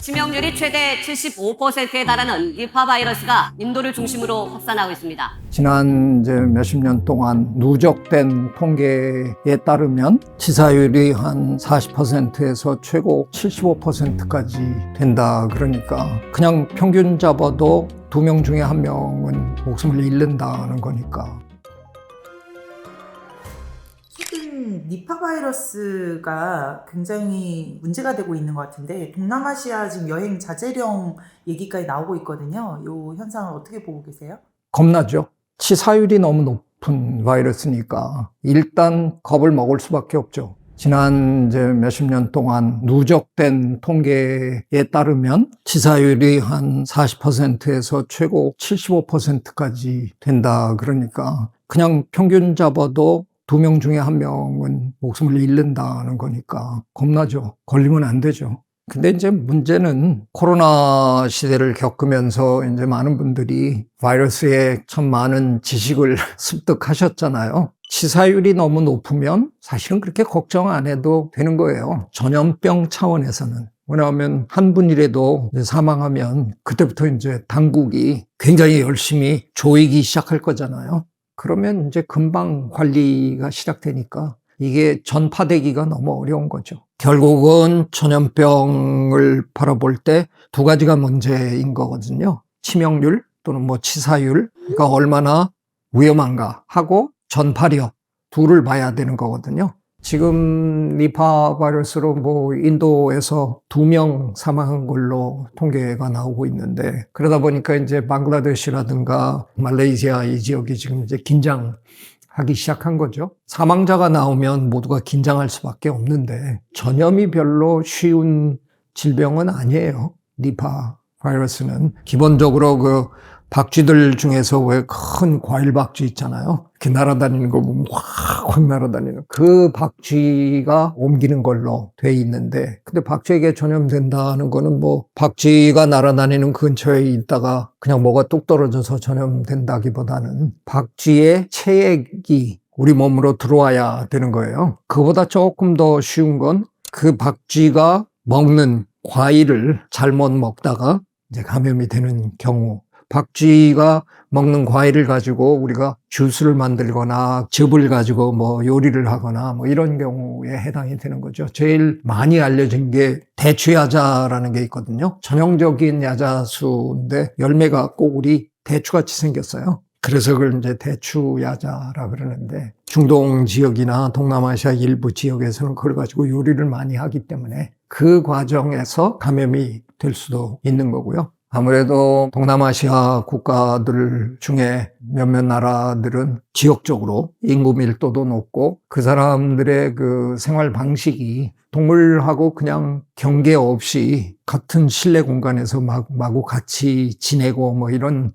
치명률이 최대 75%에 달하는 니파 바이러스가 인도를 중심으로 확산하고 있습니다. 지난 몇십 년 동안 누적된 통계에 따르면 치사율이 한 40%에서 최고 75%까지 된다. 그러니까 그냥 평균 잡아도 2명 중에 1명은 목숨을 잃는다는 거니까. 최근 니파 바이러스가 굉장히 문제가 되고 있는 것 같은데 동남아시아 지금 여행 자제령 얘기까지 나오고 있거든요. 이 현상을 어떻게 보고 계세요? 겁나죠. 치사율이 너무 높은 바이러스니까 일단 겁을 먹을 수밖에 없죠. 지난 몇십 년 동안 누적된 통계에 따르면 치사율이 한 40%에서 최고 75%까지 된다. 그러니까 그냥 평균 잡아도 2명 중에 1명은 목숨을 잃는다는 거니까 겁나죠. 걸리면 안 되죠. 근데 이제 문제는 코로나 시대를 겪으면서 이제 많은 분들이 바이러스에 참 많은 지식을 습득하셨잖아요. 치사율이 너무 높으면 사실은 그렇게 걱정 안 해도 되는 거예요. 전염병 차원에서는. 왜냐하면 한 분이라도 사망하면 그때부터 이제 당국이 굉장히 열심히 조이기 시작할 거잖아요. 그러면 이제 금방 관리가 시작되니까 이게 전파되기가 너무 어려운 거죠. 결국은 전염병을 바라볼 때 2가지가 문제인 거거든요. 치명률 또는 치사율, 그러니까 얼마나 위험한가 하고 전파력, 둘을 봐야 되는 거거든요. 지금 니파 바이러스로 인도에서 2명 사망한 걸로 통계가 나오고 있는데, 그러다 보니까 이제 방글라데시라든가 말레이시아 이 지역이 지금 이제 긴장하기 시작한 거죠. 사망자가 나오면 모두가 긴장할 수밖에 없는데 전염이 별로 쉬운 질병은 아니에요. 니파 바이러스는 기본적으로 박쥐들 중에서 왜 큰 과일 박쥐 있잖아요. 이렇게 날아다니는 거 보면 확 날아다니는 그 박쥐가 옮기는 걸로 돼 있는데, 근데 박쥐에게 전염된다는 거는 박쥐가 날아다니는 근처에 있다가 그냥 뭐가 뚝 떨어져서 전염된다기보다는 박쥐의 체액이 우리 몸으로 들어와야 되는 거예요. 그보다 조금 더 쉬운 건 그 박쥐가 먹는 과일을 잘못 먹다가 이제 감염이 되는 경우. 박쥐가 먹는 과일을 가지고 우리가 주스를 만들거나 즙을 가지고 요리를 하거나 이런 경우에 해당이 되는 거죠. 제일 많이 알려진 게 대추야자라는 게 있거든요. 전형적인 야자수인데 열매가 꼬울이 대추같이 생겼어요. 그래서 그걸 이제 대추야자라 그러는데, 중동 지역이나 동남아시아 일부 지역에서는 그걸 가지고 요리를 많이 하기 때문에 그 과정에서 감염이 될 수도 있는 거고요. 아무래도 동남아시아 국가들 중에 몇몇 나라들은 지역적으로 인구 밀도도 높고 그 사람들의 그 생활 방식이 동물하고 그냥 경계 없이 같은 실내 공간에서 마구 같이 지내고 이런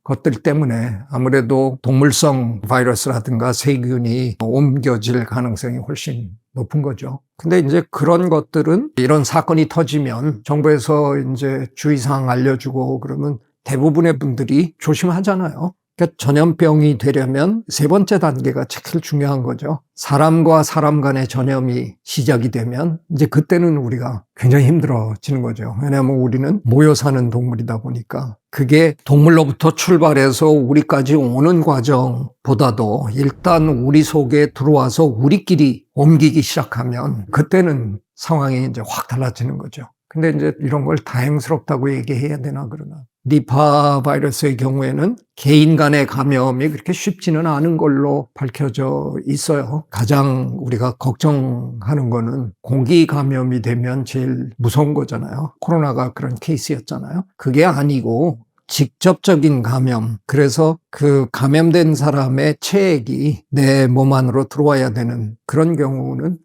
것들 때문에 아무래도 동물성 바이러스라든가 세균이 옮겨질 가능성이 훨씬 높은 거죠. 근데 이제 그런 것들은 이런 사건이 터지면 정부에서 이제 주의사항 알려주고 그러면 대부분의 분들이 조심하잖아요. 그러니까 전염병이 되려면 3번째 단계가 제일 중요한 거죠. 사람과 사람 간의 전염이 시작이 되면 이제 그때는 우리가 굉장히 힘들어지는 거죠. 왜냐하면 우리는 모여 사는 동물이다 보니까 그게 동물로부터 출발해서 우리까지 오는 과정보다도 일단 우리 속에 들어와서 우리끼리 옮기기 시작하면 그때는 상황이 이제 확 달라지는 거죠. 근데 이제 이런 걸 다행스럽다고 얘기해야 되나 그러나. 니파 바이러스의 경우에는 개인 간의 감염이 그렇게 쉽지는 않은 걸로 밝혀져 있어요. 가장 우리가 걱정하는 거는 공기 감염이 되면 제일 무서운 거잖아요. 코로나가 그런 케이스였잖아요. 그게 아니고 직접적인 감염, 그래서 그 감염된 사람의 체액이 내 몸 안으로 들어와야 되는 그런 경우는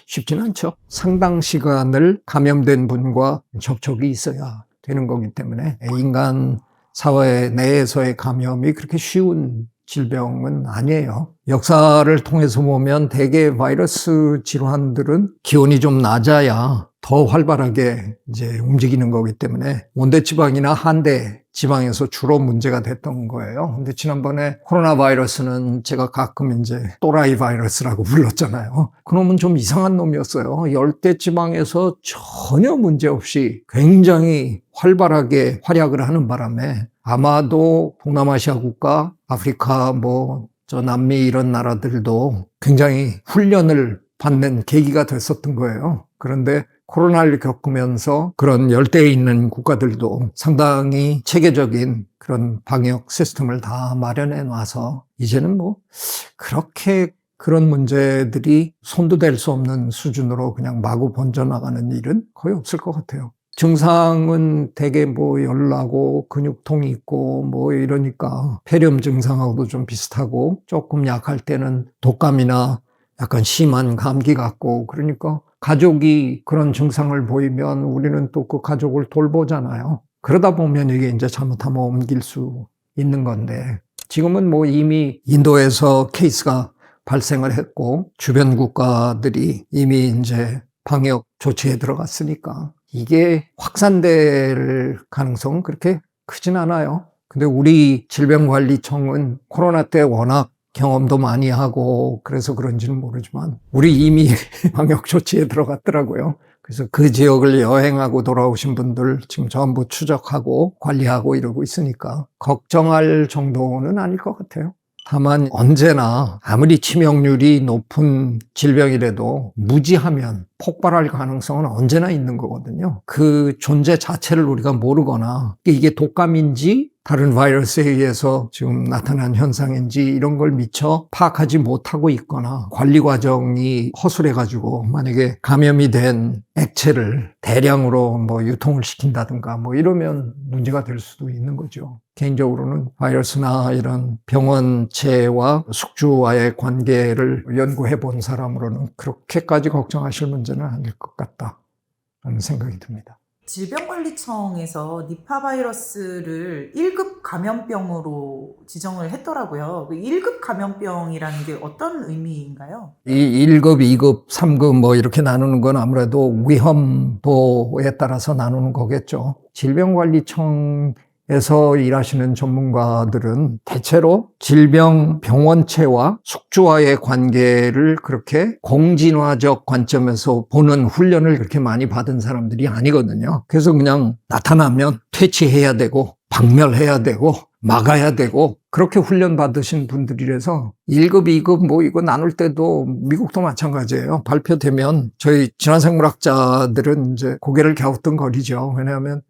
쉽지는 않죠. 상당 시간을 감염된 분과 접촉이 있어야 되는 거기 때문에 인간 사회 내에서의 감염이 그렇게 쉬운 질병은 아니에요. 역사를 통해서 보면 대개 바이러스 질환들은 기온이 좀 낮아야 더 활발하게 이제 움직이는 거기 때문에 온대지방이나 한대 지방에서 주로 문제가 됐던 거예요. 근데 지난번에 코로나 바이러스는 제가 가끔 이제 또라이 바이러스라고 불렀잖아요. 그놈은 좀 이상한 놈이었어요. 열대 지방에서 전혀 문제 없이 굉장히 활발하게 활약을 하는 바람에 아마도 동남아시아 국가, 아프리카, 저 남미 이런 나라들도 굉장히 훈련을 받는 계기가 됐었던 거예요. 그런데 코로나를 겪으면서 그런 열대에 있는 국가들도 상당히 체계적인 그런 방역 시스템을 다 마련해 놔서 이제는 그렇게 그런 문제들이 손도 댈 수 없는 수준으로 그냥 마구 번져나가는 일은 거의 없을 것 같아요. 증상은 대개 열나고 근육통이 있고 이러니까 폐렴 증상하고도 좀 비슷하고 조금 약할 때는 독감이나 약간 심한 감기 같고 그러니까 가족이 그런 증상을 보이면 우리는 또 그 가족을 돌보잖아요. 그러다 보면 이게 이제 잘못하면 옮길 수 있는 건데 지금은 이미 인도에서 케이스가 발생을 했고 주변 국가들이 이미 이제 방역 조치에 들어갔으니까 이게 확산될 가능성은 그렇게 크진 않아요. 근데 우리 질병관리청은 코로나 때 워낙 경험도 많이 하고 그래서 그런지는 모르지만 우리 이미 방역 조치에 들어갔더라고요. 그래서 그 지역을 여행하고 돌아오신 분들 지금 전부 추적하고 관리하고 이러고 있으니까 걱정할 정도는 아닐 것 같아요. 다만 언제나 아무리 치명률이 높은 질병이라도 무지하면 폭발할 가능성은 언제나 있는 거거든요. 그 존재 자체를 우리가 모르거나 이게 독감인지 다른 바이러스에 의해서 지금 나타난 현상인지 이런 걸 미처 파악하지 못하고 있거나 관리 과정이 허술해가지고 만약에 감염이 된 액체를 대량으로 유통을 시킨다든가 이러면 문제가 될 수도 있는 거죠. 개인적으로는 바이러스나 이런 병원체와 숙주와의 관계를 연구해 본 사람으로는 그렇게까지 걱정하실 문제는 아닐 것 같다라는 생각이 듭니다. 질병관리청에서 니파 바이러스를 1급 감염병으로 지정을 했더라고요. 그 1급 감염병이라는 게 어떤 의미인가요? 이 1급, 2급, 3급 이렇게 나누는 건 아무래도 위험도에 따라서 나누는 거겠죠. 질병관리청에서 일하시는 전문가들은 대체로 질병 병원체와 숙주와의 관계를 그렇게 공진화적 관점에서 보는 훈련을 그렇게 많이 받은 사람들이 아니거든요. 그래서 그냥 나타나면 퇴치해야 되고 박멸해야 되고 막아야 되고 그렇게 훈련 받으신 분들이라서 1급, 2급 이거 나눌 때도 미국도 마찬가지예요. 발표되면 저희 진화생물학자들은 이제 고개를 갸우뚱거리죠. 왜냐하면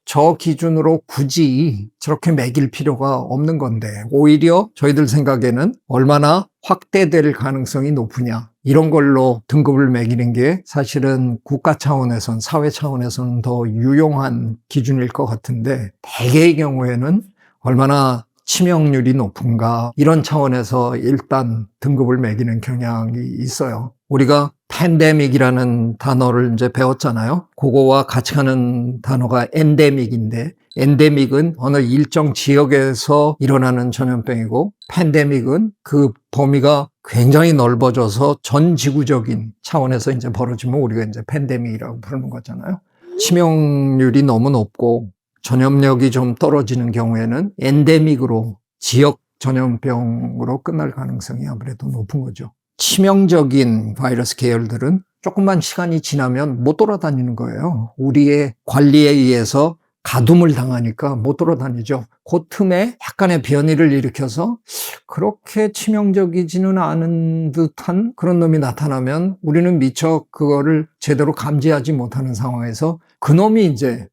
저 기준으로 굳이 저렇게 매길 필요가 없는 건데 오히려 저희들 생각에는 얼마나 확대될 가능성이 높으냐 이런 걸로 등급을 매기는 게 사실은 국가 차원에선 사회 차원에서는 더 유용한 기준일 것 같은데 대개의 경우에는 얼마나 치명률이 높은가 이런 차원에서 일단 등급을 매기는 경향이 있어요. 우리가 팬데믹이라는 단어를 이제 배웠잖아요. 그거와 같이 가는 단어가 엔데믹인데 엔데믹은 어느 일정 지역에서 일어나는 전염병이고 팬데믹은 그 범위가 굉장히 넓어져서 전 지구적인 차원에서 이제 벌어지면 우리가 이제 팬데믹이라고 부르는 거잖아요. 치명률이 너무 높고 전염력이 좀 떨어지는 경우에는 엔데믹으로 지역 전염병으로 끝날 가능성이 아무래도 높은 거죠. 치명적인 바이러스 계열들은 조금만 시간이 지나면 못 돌아다니는 거예요. 우리의 관리에 의해서 가둠을 당하니까 못 돌아다니죠. 그 틈에 약간의 변이를 일으켜서 그렇게 치명적이지는 않은 듯한 그런 놈이 나타나면 우리는 미처 그거를 제대로 감지하지 못하는 상황에서 그 놈이 이제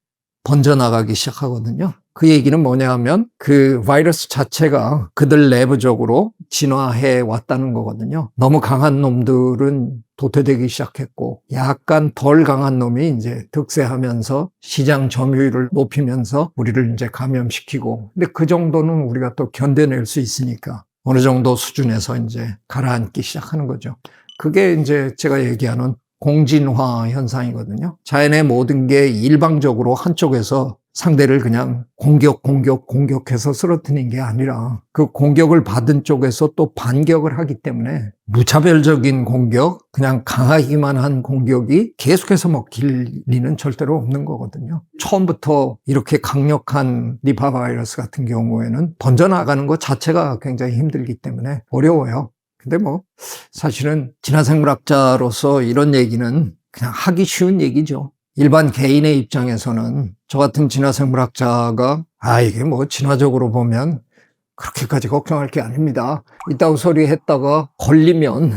번져나가기 시작하거든요. 그 얘기는 뭐냐 하면 그 바이러스 자체가 그들 내부적으로 진화해 왔다는 거거든요. 너무 강한 놈들은 도태되기 시작했고 약간 덜 강한 놈이 이제 득세하면서 시장 점유율을 높이면서 우리를 이제 감염시키고 근데 그 정도는 우리가 또 견뎌낼 수 있으니까 어느 정도 수준에서 이제 가라앉기 시작하는 거죠. 그게 이제 제가 얘기하는 공진화 현상이거든요. 자연의 모든 게 일방적으로 한쪽에서 상대를 그냥 공격해서 쓰러뜨리는 게 아니라 그 공격을 받은 쪽에서 또 반격을 하기 때문에 무차별적인 공격, 그냥 강하기만 한 공격이 계속해서 먹힐 리는 절대로 없는 거거든요. 처음부터 이렇게 강력한 니파 바이러스 같은 경우에는 번져나가는 것 자체가 굉장히 힘들기 때문에 어려워요. 근데 뭐 사실은 진화생물학자로서 이런 얘기는 그냥 하기 쉬운 얘기죠. 일반 개인의 입장에서는 저 같은 진화생물학자가 이게 뭐 진화적으로 보면 그렇게까지 걱정할 게 아닙니다. 이따구 소리 했다가 걸리면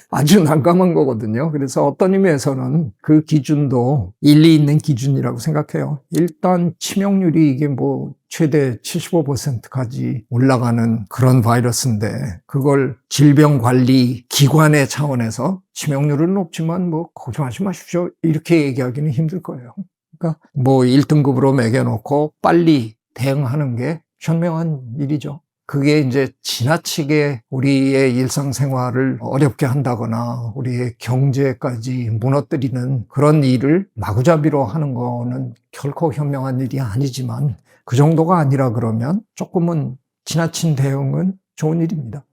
아주 난감한 거거든요. 그래서 어떤 의미에서는 그 기준도 일리 있는 기준이라고 생각해요. 일단 치명률이 이게 뭐 최대 75%까지 올라가는 그런 바이러스인데 그걸 질병관리기관의 차원에서 치명률은 높지만 뭐 걱정하지 마십시오. 이렇게 얘기하기는 힘들 거예요. 그러니까 뭐 1등급으로 매겨놓고 빨리 대응하는 게 현명한 일이죠. 그게 이제 지나치게 우리의 일상생활을 어렵게 한다거나 우리의 경제까지 무너뜨리는 그런 일을 마구잡이로 하는 거는 결코 현명한 일이 아니지만 그 정도가 아니라 그러면 조금은 지나친 대응은 좋은 일입니다.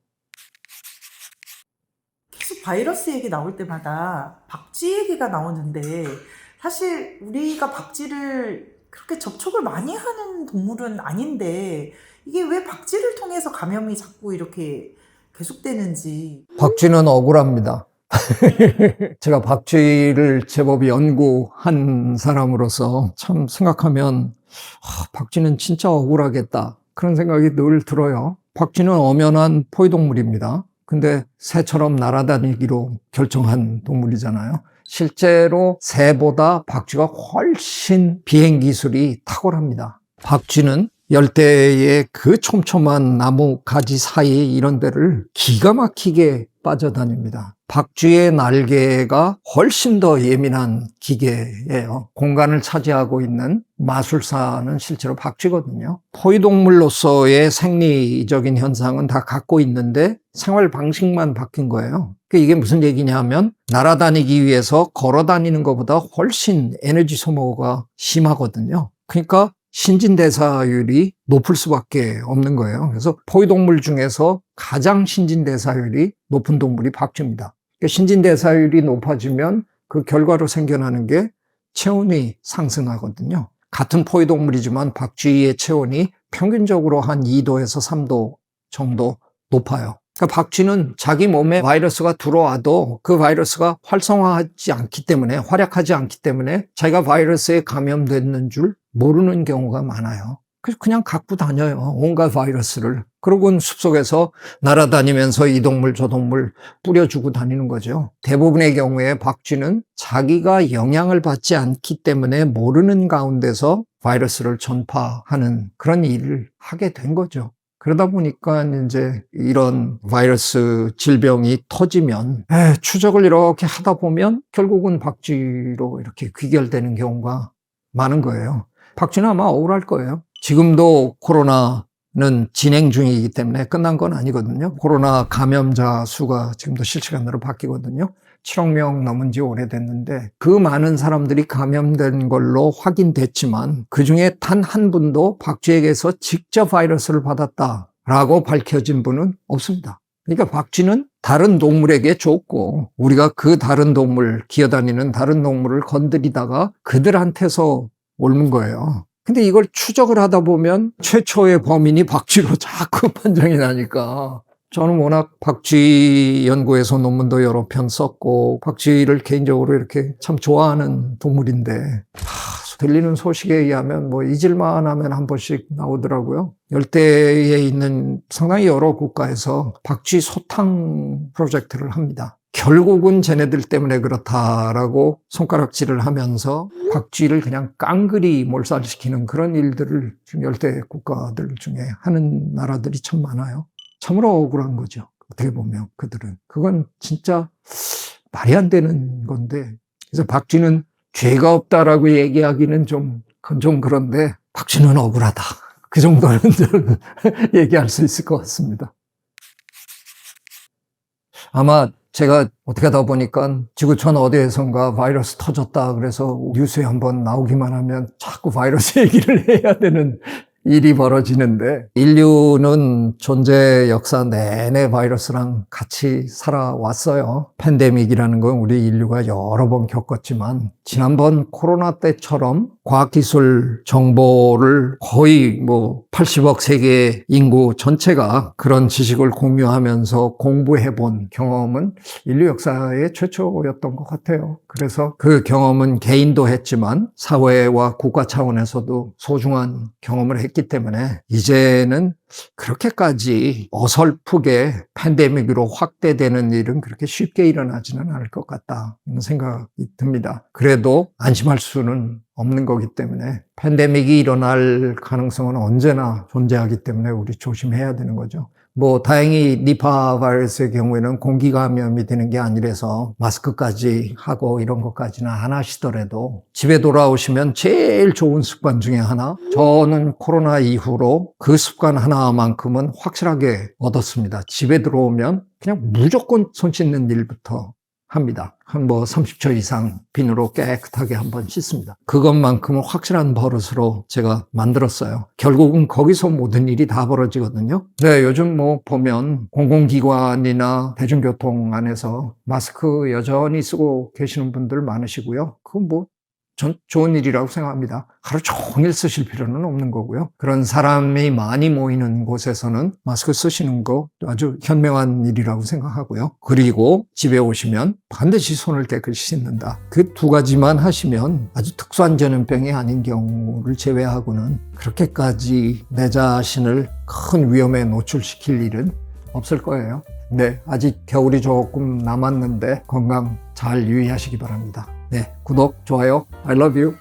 계속 바이러스 얘기 나올 때마다 박쥐 얘기가 나오는데 사실 우리가 박쥐를 그렇게 접촉을 많이 하는 동물은 아닌데 이게 왜 박쥐를 통해서 감염이 자꾸 이렇게 계속되는지. 박쥐는 억울합니다. 제가 박쥐를 제법 연구한 사람으로서 참 생각하면 박쥐는 진짜 억울하겠다 그런 생각이 늘 들어요. 박쥐는 엄연한 포유동물입니다. 근데 새처럼 날아다니기로 결정한 동물이잖아요. 실제로 새보다 박쥐가 훨씬 비행 기술이 탁월합니다. 박쥐는 열대의 그 촘촘한 나무 가지 사이 이런 데를 기가 막히게 빠져다닙니다. 박쥐의 날개가 훨씬 더 예민한 기계예요. 공간을 차지하고 있는 마술사는 실제로 박쥐거든요. 포유동물로서의 생리적인 현상은 다 갖고 있는데 생활 방식만 바뀐 거예요. 이게 무슨 얘기냐면 날아다니기 위해서 걸어 다니는 것보다 훨씬 에너지 소모가 심하거든요. 그러니까 신진대사율이 높을 수밖에 없는 거예요. 그래서 포유동물 중에서 가장 신진대사율이 높은 동물이 박쥐입니다. 신진대사율이 높아지면 그 결과로 생겨나는 게 체온이 상승하거든요. 같은 포유동물이지만 박쥐의 체온이 평균적으로 한 2도에서 3도 정도 높아요. 그러니까 박쥐는 자기 몸에 바이러스가 들어와도 그 바이러스가 활성화하지 않기 때문에, 활약하지 않기 때문에 자기가 바이러스에 감염됐는 줄 모르는 경우가 많아요. 그래서 그냥 갖고 다녀요. 온갖 바이러스를. 그러고는 숲속에서 날아다니면서 이 동물 저 동물 뿌려주고 다니는 거죠. 대부분의 경우에 박쥐는 자기가 영향을 받지 않기 때문에 모르는 가운데서 바이러스를 전파하는 그런 일을 하게 된 거죠. 그러다 보니까 이제 이런 바이러스 질병이 터지면 추적을 이렇게 하다 보면 결국은 박쥐로 이렇게 귀결되는 경우가 많은 거예요. 박쥐는 아마 억울할 거예요. 지금도 코로나는 진행 중이기 때문에 끝난 건 아니거든요. 코로나 감염자 수가 지금도 실시간으로 바뀌거든요. 7억 명 넘은 지 오래됐는데 그 많은 사람들이 감염된 걸로 확인됐지만 그중에 단 한 분도 박쥐에게서 직접 바이러스를 받았다라고 밝혀진 분은 없습니다. 그러니까 박쥐는 다른 동물에게 좋고 우리가 그 다른 동물, 기어다니는 다른 동물을 건드리다가 그들한테서 옮는 거예요. 근데 이걸 추적을 하다 보면 최초의 범인이 박쥐로 자꾸 판정이 나니까 저는 워낙 박쥐 연구에서 논문도 여러 편 썼고 박쥐를 개인적으로 이렇게 참 좋아하는 동물인데 들리는 소식에 의하면 뭐 잊을만 하면 한 번씩 나오더라고요. 열대에 있는 상당히 여러 국가에서 박쥐 소탕 프로젝트를 합니다. 결국은 쟤네들 때문에 그렇다라고 손가락질을 하면서 박쥐를 그냥 깡그리 몰살시키는 그런 일들을 지금 열대 국가들 중에 하는 나라들이 참 많아요. 참으로 억울한 거죠. 어떻게 보면 그들은. 그건 진짜 말이 안 되는 건데. 그래서 박쥐는 죄가 없다라고 얘기하기는 그건 좀 그런데 박쥐는 억울하다. 그 정도는 저는 얘기할 수 있을 것 같습니다. 아마 제가 어떻게 하다 보니까 지구촌 어디에선가 바이러스 터졌다 그래서 뉴스에 한번 나오기만 하면 자꾸 바이러스 얘기를 해야 되는 일이 벌어지는데, 인류는 존재 역사 내내 바이러스랑 같이 살아왔어요. 팬데믹이라는 건 우리 인류가 여러 번 겪었지만, 지난번 코로나 때처럼 과학기술 정보를 거의 80억 세계 인구 전체가 그런 지식을 공유하면서 공부해본 경험은 인류 역사의 최초였던 것 같아요. 그래서 그 경험은 개인도 했지만 사회와 국가 차원에서도 소중한 경험을 했기 때문에 이제는 그렇게까지 어설프게 팬데믹으로 확대되는 일은 그렇게 쉽게 일어나지는 않을 것 같다, 이런 생각이 듭니다. 그래도 안심할 수는 없는 거기 때문에 팬데믹이 일어날 가능성은 언제나 존재하기 때문에 우리 조심해야 되는 거죠. 다행히 니파 바이러스의 경우에는 공기 감염이 되는 게 아니라서 마스크까지 하고 이런 것까지는 안 하시더라도 집에 돌아오시면 제일 좋은 습관 중에 하나, 저는 코로나 이후로 그 습관 하나만큼은 확실하게 얻었습니다. 집에 들어오면 그냥 무조건 손 씻는 일부터 합니다. 한 30초 이상 비누로 깨끗하게 한번 씻습니다. 그것만큼은 확실한 버릇으로 제가 만들었어요. 결국은 거기서 모든 일이 다 벌어지거든요. 네, 요즘 보면 공공기관이나 대중교통 안에서 마스크 여전히 쓰고 계시는 분들 많으시고요. 그건 전 좋은 일이라고 생각합니다. 하루 종일 쓰실 필요는 없는 거고요. 그런 사람이 많이 모이는 곳에서는 마스크 쓰시는 거 아주 현명한 일이라고 생각하고요. 그리고 집에 오시면 반드시 손을 깨끗이 씻는다. 그 두 가지만 하시면 아주 특수한 전염병이 아닌 경우를 제외하고는 그렇게까지 내 자신을 큰 위험에 노출시킬 일은 없을 거예요. 네, 아직 겨울이 조금 남았는데 건강 잘 유의하시기 바랍니다. 네, 구독, 좋아요, I love you.